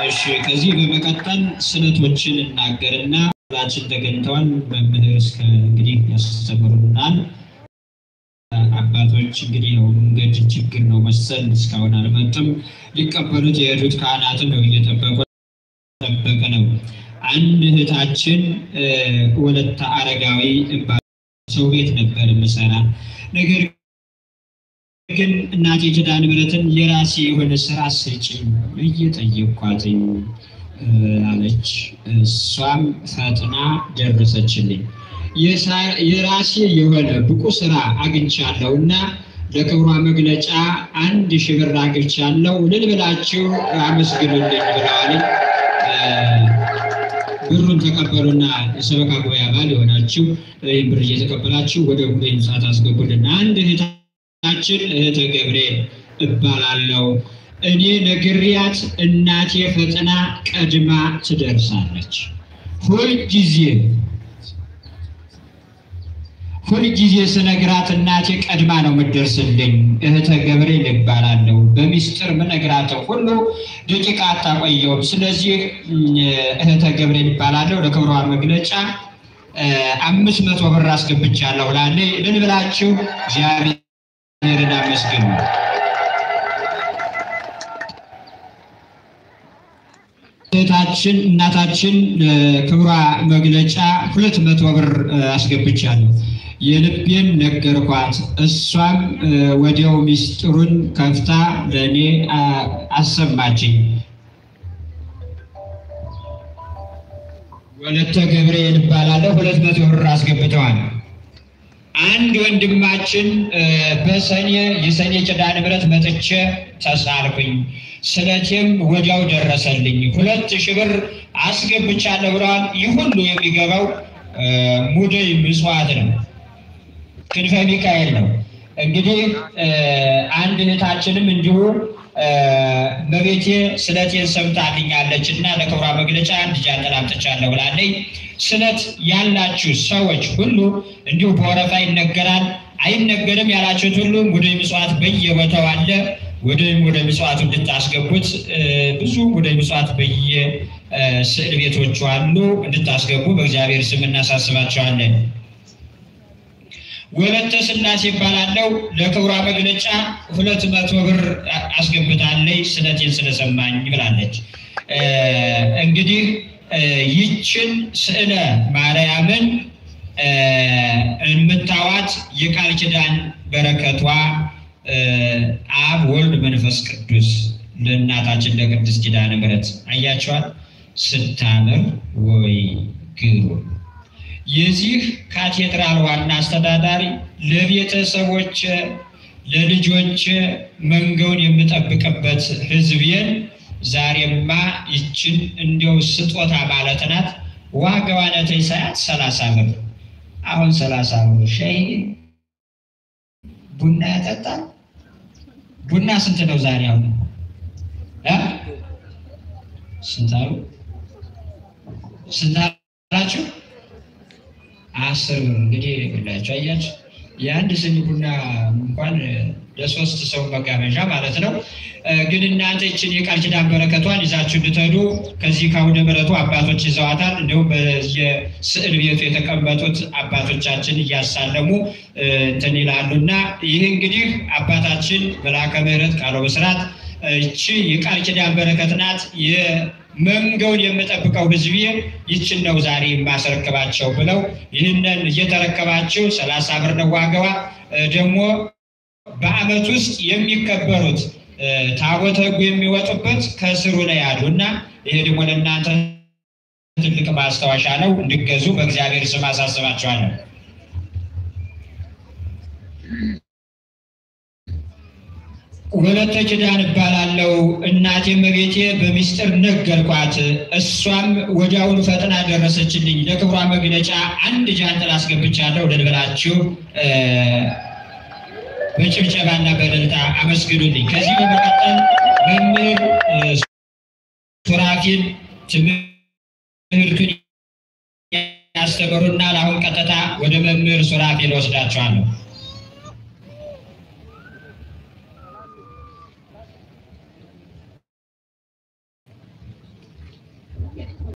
እሺ ከዚህ በመቀጠል ስለቶችን እናገርና ሁላችን ተገኝተዋል መምህር እስከ እንግዲህ ያስተምሩናል አባቶች እንግዲህ መንገድ ችግር ነው መሰል እስካሁን አልመጡም ሊቀበሉት የሄዱት ካህናትን ነው እየጠበቁ ነው አንድ እህታችን ወለተ አረጋዊ ሰው ቤት ነበር መሰራ ነገር ግን እናቴ ኪዳነምህረትን የራሴ የሆነ ስራ ስጪኝ እየጠየቅኳት አለች እሷም ፈጥና ደረሰችልኝ የራሴ የሆነ ብቁ ስራ አግኝቻለሁና ለክብሯ መግለጫ 1000 ብር አግኝቻለሁ ልልብላችሁ አመስግኑልኝ ብለዋል ብሩን ተቀበሉና የሰበካ ጉባኤ አባል ሆናችሁ ብር እየተቀበላችሁ ወደ ጉባኤ ሰዓት አስገቡልና አንድ እህታችን እህተ ገብርኤል እባላለሁ እኔ ነግሪያት እናቴ ፈጥና ቀድማ ትደርሳለች ሁል ጊዜ ስነግራት እናቴ ቀድማ ነው የምትደርስልኝ እህተ ገብርኤል እባላለሁ በሚስጥር ምነግራት ሁሉ ደቂቃ አታቆየውም ስለዚህ እህተ ገብርኤል እባላለሁ ለክብሯ መግለጫ 500 ብር አስገብቻለሁ ላለይ ልንብላችሁ እግዚአብሔርን አመስግኑ እህታችን እናታችን ክብሯ መግለጫ 200 ብር አስገብቻለሁ የልቤን ነገርኳት እሷም ወዲያው ሚስጥሩን ከፍታ ለኔ አሰማችኝ ወለተ ገብርኤል እባላለሁ 200 ብር አስገብተዋል አንድ ወንድማችን የሰኔ ኪዳነምህረት መጥቼ ተሳልኩኝ ስለቴም ወዲያው ደረሰልኝ 2000 ብር አስገብቻለሁ ብለዋል ይህ ሁሉ የሚገባው ሙደይ ምጽዋት ነው ክንፈ ሚካኤል ነው እንግዲህ አንድ እህታችንም እንዲሁ በቤቴ ስለቴን ሰምታልኛለችና ለክብሯ መግለጫ አንድ ጃንጥላ አምጥቻለሁ ብላለች ስለት ያላችሁ ሰዎች ሁሉ እንዲሁ በወረፋ ይነገራል አይነገርም ያላችሁት ሁሉ ሙደይ ምጽዋት በየቦታው አለ ወደ ምጽዋቱ እንድታስገቡት ብዙ ሙደይ ምጽዋት በየስዕል ቤቶቹ አሉ እንድታስገቡ በእግዚአብሔር ስም እናሳስባችኋለን ወለተ ስላሴ ይባላልው ለክብሯ መግለጫ 200 ብር አስገብታለች ስለቴን ስለሰማኝ ብላለች እንግዲህ ይችን ስዕለ ማርያምን እንምታዋት የቃል ኪዳን በረከቷ አብ ወልድ መንፈስ ቅዱስ ለእናታችን ለቅድስት ኪዳነምህረት አያችኋል ስታምር ወይ ግሩ የዚህ ካቴድራል ዋና አስተዳዳሪ ለቤተሰቦች ለልጆች መንገውን የምጠብቅበት ህዝብን ዛሬማ ይችን እንዲው ስጦታ ማለት ናት ዋጋዋ ነተይሳት 30 ብር አሁን 30 ብር ሻይ ቡና ያጠጣል ቡና ስንት ነው ዛሬ አሁን ስንታላችሁ 10 ብር እንግዲህ ብላችሁ አያችሁ የአንድ ስኒ ቡና እንኳን ለሶስት ሰው መጋበዣ ማለት ነው ግን እናንተ እቺን የቃል ኪዳን በረከቷን ይዛችሁ እንድትሄዱ ከዚህ ካውደ ምሕረቱ አባቶች ይዘዋታል እንደው በስዕል ቤቱ የተቀመጡት አባቶቻችን እያሳለሙ እንትን ይላሉና ይህ እንግዲህ አባታችን መልአከ ምሕረት ቃለ ብስራት እቺ የቃል ኪዳን በረከት ናት የመንገውን የምጠብቀው ህዝብ ይችን ነው ዛሬ ማስረከባቸው ብለው ይህንን እየተረከባቸው 30 ብር ነው ዋጋዋ ደግሞ በአመት ውስጥ የሚከበሩት ታቦተ ሕጉ የሚወጡበት ከስሩ ላይ ያሉና ይሄ ደግሞ ለእናንተ ትልቅ ማስታወሻ ነው እንድገዙ በእግዚአብሔር ስም አሳስባችኋለሁ ወለተ ኪዳን እባላለሁ እናቴ መቤቴ በሚስጥር ነገርኳት እሷም ወዲያውኑ ፈጥና ደረሰችልኝ ለክብሯ መግለጫ አንድ ጃንጥላ አስገብቻለሁ ልልብላችሁ በጭብጨባና በእልልታ አመስግኑልኝ ከዚህ በመቀጠል መምህር ሱራፊል ትምህርቱን ያስተምሩናል አሁን ቀጥታ ወደ መምህር ሱራፊል ወስዳችኋለሁ